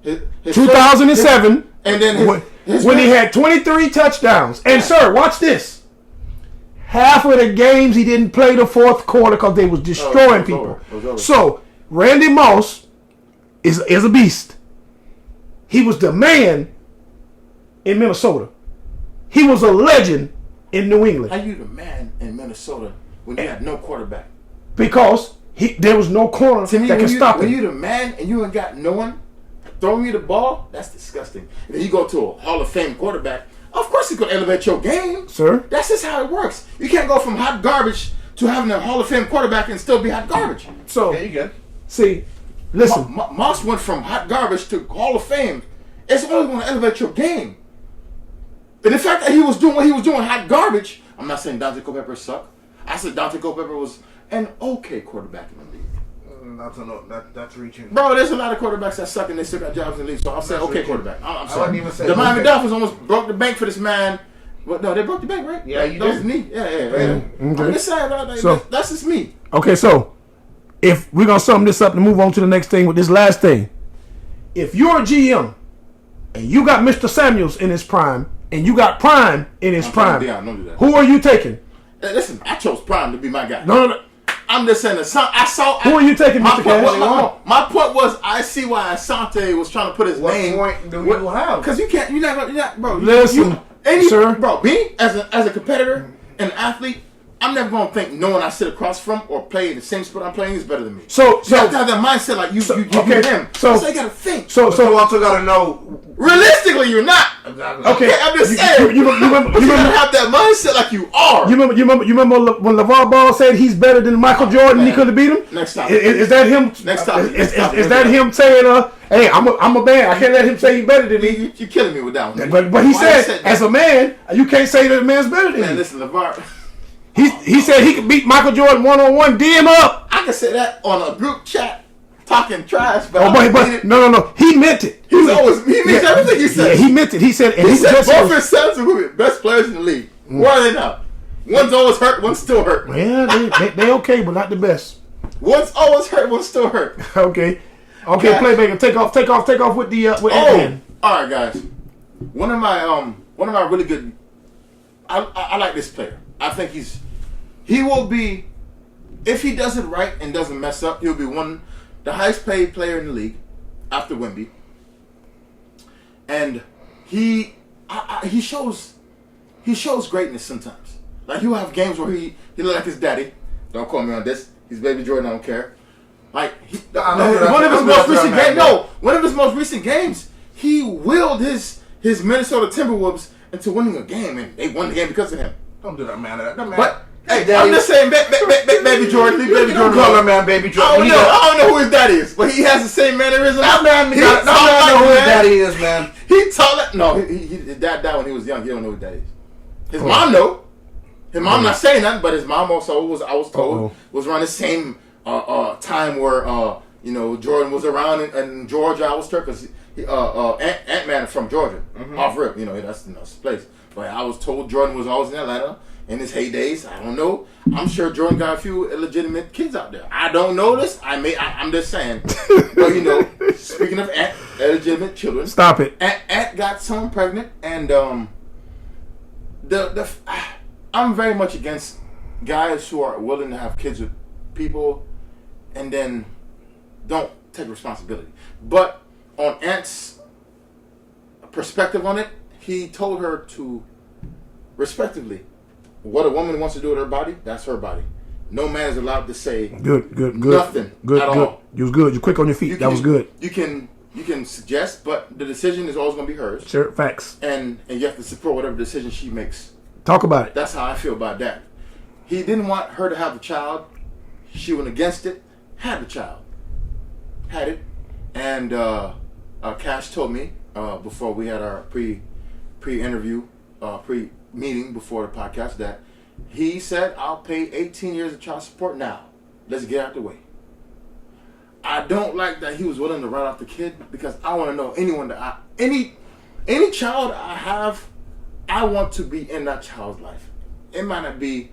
his 2007. and then when he had 23 touchdowns. And sir, watch this. Half of the games he didn't play the fourth quarter because they was destroying people. So Randy Moss is a beast. He was the man in Minnesota. He was a legend in New England. How you the man in Minnesota when you had no quarterback? Because there was no corner that can stop him. When you the man and you ain't got no one throwing you the ball, that's disgusting. And then you go to a Hall of Fame quarterback, of course he's going to elevate your game. Sir? That's just how it works. You can't go from hot garbage to having a Hall of Fame quarterback and still be hot garbage. So, Yeah, you good. see, listen. Moss went from hot garbage to Hall of Fame. It's only going to elevate your game. And the fact that he was doing what he was doing, hot garbage, I'm not saying Dante Culpepper sucked. I said Dante Culpepper was an okay quarterback in the league. That's reaching. Bro, there's a lot of quarterbacks that suck and they still got jobs in the league. So I'll say okay quarterback. I'm I sorry. wouldn't even say The Miami okay. Dolphins almost broke the bank for this man. Well, no, they broke the bank, right? Yeah, you that was did. me. Yeah. Okay. I'm just saying, bro, So- that's just me. Okay, so if we're going to sum this up and move on to the next thing with this last thing. If you're a GM and you got Mr. Samuels in his prime and you got Prime in his prime, Deion, don't do that. who are you taking? Hey, listen, I chose Prime to be my guy. No. I'm just saying that Who are you taking, my Mr. point Cash? was- my point was, I see why Asante was trying to put his What name. point do you have? Because you're not, bro. Listen, sir. Bro, me as a competitor and athlete, I'm never gonna think no one I sit across from or play in the same sport I'm playing is better than me. So You have to have that mindset like you okay, him. so- So you gotta think. So So you also got to know. Realistically, you're not. Exactly. okay, I'm just you saying. remember But you gotta have that mindset like you are. You remember when LeVar Ball said he's better than Michael Jordan? He man. could have beat him. Next topic. Is that him? Next topic. Is that him saying, "Hey, I'm a man. I can't let him say he's better than me." You're killing me with that one. But he Why said, you as a man, you can't say that a man's better than man, you. listen, LeVar. He said he could beat Michael Jordan 1-on-1. D him up. I can say that on a group chat, talking trash, but, Oh, but no. He meant it. he means everything he Yeah, said. he meant it. He said, and He he said just both his sons are going to be the best players in the league. Where are they now? One's always hurt, one's still hurt. yeah, they okay, but not the best. One's always hurt, one's still hurt. Okay, Okay. playmaker, take off with the with Oh, Ant-Man. all right, guys. One of my really good. I like this player. I think he will be, if he does it right and doesn't mess up, he'll be the highest paid player in the league after Wemby. And he shows greatness sometimes. Like he'll have games where he look like his daddy. Don't quote me on this. He's baby Jordan. I don't care. Like one of his most recent games. No, one of his most recent games, he willed his Minnesota Timberwolves into winning a game, and they won the game because of him. Don't do that, man. That man. But hey, Daddy. I'm just saying, baby Jordan, leave baby Don't Jordan. call alone. him man, baby I Jordan. don't know who his daddy is, but he has the same mannerism. That man, He that talk man know who like his that. daddy is, man. He taught that. No, his dad died when he was young. He don't know who his dad is. His mom know. His mom not saying nothing, but his mom also I was told was around the same time where Jordan was around in Georgia. I was there because Ant-Man is from Georgia, off rip. That's his place. But I was told Jordan was always in Atlanta in his heydays. I don't know. I'm sure Jordan got a few illegitimate kids out there. I don't know this. I'm just saying. But speaking of illegitimate children, Stop it. Ant got someone pregnant, and I'm very much against guys who are willing to have kids with people and then don't take responsibility. But on Ant's perspective on it, he told her to, respectively, what a woman wants to do with her body, that's her body. No man is allowed to say Good. nothing Good. at all. You was good. You're quick on your feet. That was good. You can suggest, but the decision is always going to be hers. Sure, facts. And you have to support whatever decision she makes. Talk about it. That's how I feel about that. He didn't want her to have the child. She went against it. Had the child. Had it. And Cash told me before we had our pre-interview, pre-meeting before the podcast that he said, I'll pay 18 years of child support now. Let's get out the way. I don't like that he was willing to write off the kid because I want to know anyone any child I have, I want to be in that child's life. It might not be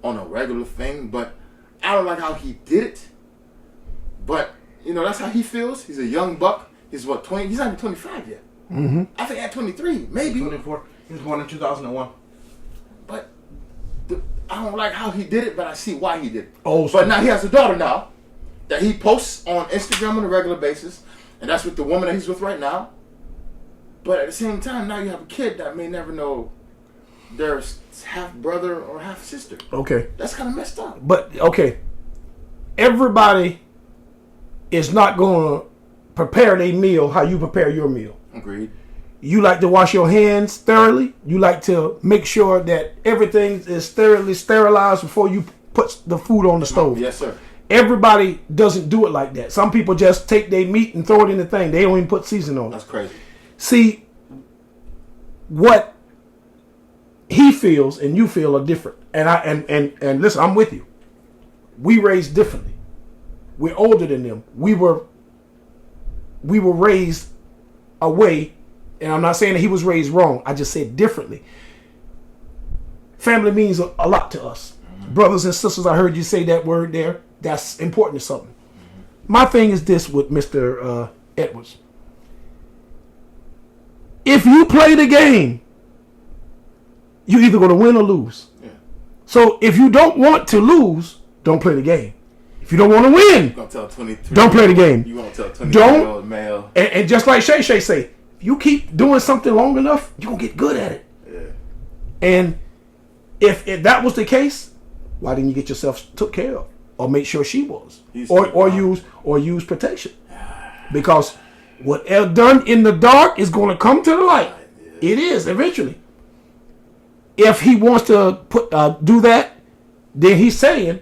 on a regular thing, but I don't like how he did it. But, you know, that's how he feels. He's a young buck. He's what, 20? He's not even 25 yet. Mm-hmm. I think at 23, maybe. 24. He was born in 2001. But I don't like how he did it, but I see why he did it. Oh, but now he has a daughter now that he posts on Instagram on a regular basis, and that's with the woman that he's with right now. But at the same time, now you have a kid that may never know their half brother or half sister. Okay. That's kind of messed up. But, okay. Everybody is not going to prepare their meal how you prepare your meal. Agreed. You like to wash your hands thoroughly. You like to make sure that everything is thoroughly sterilized before you put the food on the stove. Yes, sir. Everybody doesn't do it like that. Some people just take their meat and throw it in the thing. They don't even put seasoning on it. That's crazy. See, what he feels and you feel are different. And listen, I'm with you. We raised differently. We're older than them. We were raised away, and I'm not saying that he was raised wrong. I just said differently. Family means a lot to us. Mm-hmm. Brothers and sisters, I heard you say that word there. That's important to something. Mm-hmm. My thing is this with Mr. Edwards. If you play the game, you're either going to win or lose. Yeah. So if you don't want to lose, don't play the game. If you don't want to win, don't play the game. You won't tell 23-year-old male. And just like Shay Shay say, if you keep doing something long enough, you're going to get good at it. Yeah. And if that was the case, why didn't you get yourself took care of? Or make sure she was? Or use protection. Because whatever done in the dark is going to come to the light. Yeah. It is, eventually. If he wants to do that, then he's saying,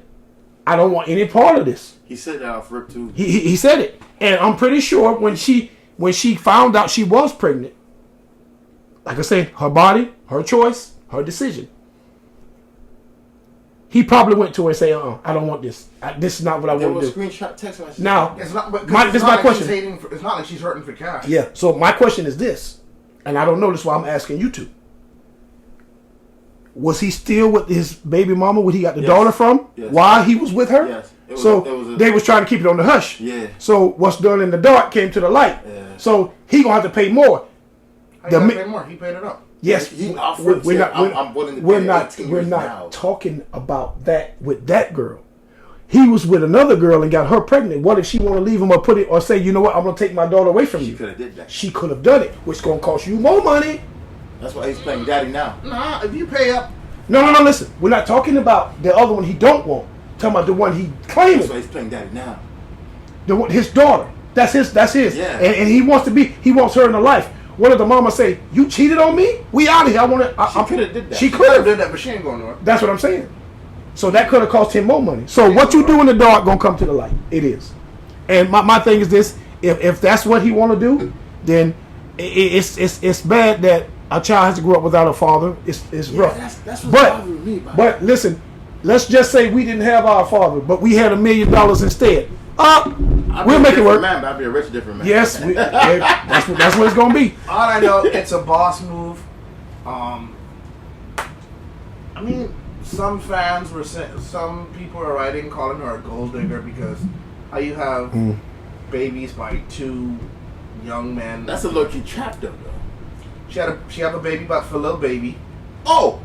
I don't want any part of this. He said that off rip too. He said it, and I'm pretty sure when she found out she was pregnant, like I said, her body, her choice, her decision. He probably went to her and said, I don't want this. This is not what I want to do. Screenshot text message. Now, it's not. this is my question. It's not like she's hurting for cash. Yeah. So my question is this, and I don't know this, why I'm asking you two. Was he still with his baby mama where he got the daughter from? Yes. While he was with her? Yes. They was trying to keep it on the hush. Yeah. So what's done in the dark came to the light. Yeah. So he gonna have to pay more. How you pay more? He paid it up. Yes. We're not talking about that with that girl. He was with another girl and got her pregnant. What if she want to leave him or say, you know what, I'm gonna take my daughter away from you? She could have did that. She could have done it, which gonna cost you more money. That's why he's playing daddy now. Nah, if you pay up. No, listen. We're not talking about the other one he don't want. We're talking about the one he claiming. That's why he's playing daddy now. His daughter. That's his. Yeah. And he wants her in the life. What did the mama say? You cheated on me? We out of here. She could have did that. She could have did that, but she ain't going nowhere. That's what I'm saying. So that could have cost him more money. So what you do in the dark gonna come to the light. It is. And my thing is this: if that's what he want to do, then it's bad that a child has to grow up without a father. It's rough. That's what's bothering me. But listen, let's just say we didn't have our father, but we had $1 million instead. We'll make it work. Man, but I'll be a rich different man. Yes, that's what it's gonna be. All I know, it's a boss move. I mean, some fans were saying, some people are writing, calling her a gold digger because how you have babies by two young men. That's a low-key trap though. She had a baby for Lil Baby. Oh,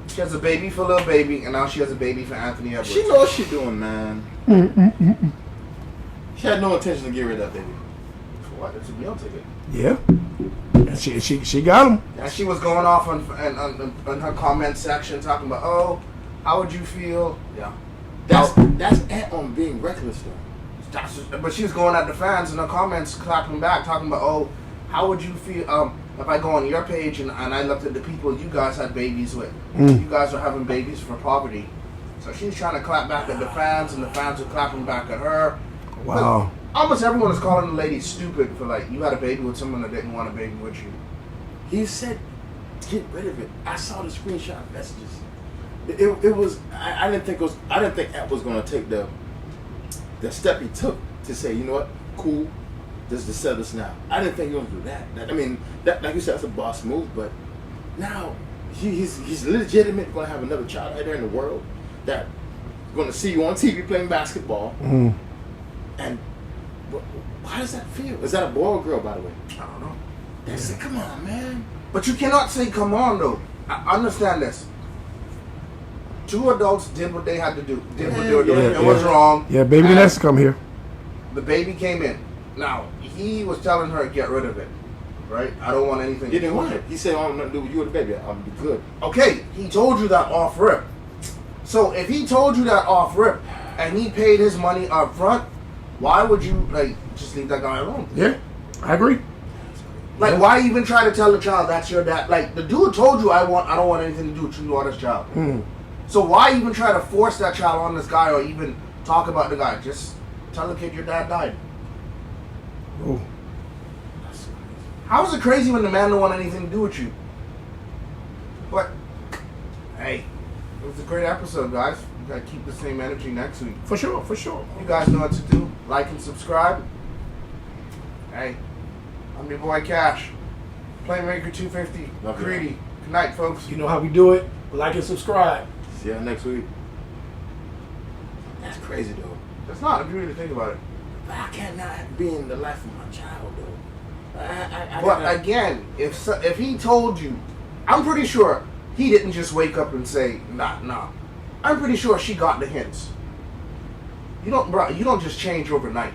she has a baby for Lil Baby, and now she has a baby for Anthony Edwards. She knows what she's doing, man. She had no intention to get rid of that baby. For what? It's a meal ticket. Yeah. And she got him. And she was going off on her comment section talking about, oh, how would you feel? Yeah. That's Ant on being reckless though. But she was going at the fans in her comments, clapping back, talking about, oh, how would you feel if I go on your page and I looked at the people you guys had babies with? You guys are having babies for poverty. So she's trying to clap back at the fans, and the fans are clapping back at her. Wow. But almost everyone is calling the lady stupid for, like, you had a baby with someone that didn't want a baby with you. He said, get rid of it. I saw the screenshot messages. It was. I didn't think Ant was going to take the step he took to say, you know what, cool. just to sell us now. I didn't think he was gonna do that. I mean, that, like you said, that's a boss move. But now he's legitimate going to have another child out there in the world that going to see you on TV playing basketball. Mm. And how does that feel? Is that a boy or girl, by the way? I don't know. That's it. Come on, man. But you cannot say come on though. I understand this. 2 adults did what they had to do. Did what they were doing. It was wrong. Yeah, baby And next to come here. the baby came in. Now, he was telling her get rid of it. Right? I don't want anything He to do didn't with want it. He said, "I want nothing to do with you or the baby. I'm be good." Okay, he told you that off rip. So if he told you that off rip and he paid his money up front, why would you just leave that guy alone? Yeah, I agree. Like, why even try to tell the child that's your dad? Like, the dude told you I don't want anything to do with you or this child. Mm. So why even try to force that child on this guy or even talk about the guy? Just tell the kid your dad died. Oh, How is it crazy when the man don't want anything to do with you? But hey, it was a great episode, guys. We gotta keep the same energy next week. for sure, for sure. You guys know what to do. Like and subscribe. Hey, I'm your boy Cash. Playmaker 250. Love you. Greedy. Good night, folks. You know how we do it. Like and subscribe. See y'all next week. That's crazy, though. It's not, if you really think about it. But I cannot be in the life of my child, though. But again, if he told you, I'm pretty sure he didn't just wake up and say, nah. I'm pretty sure she got the hints. You don't just change overnight.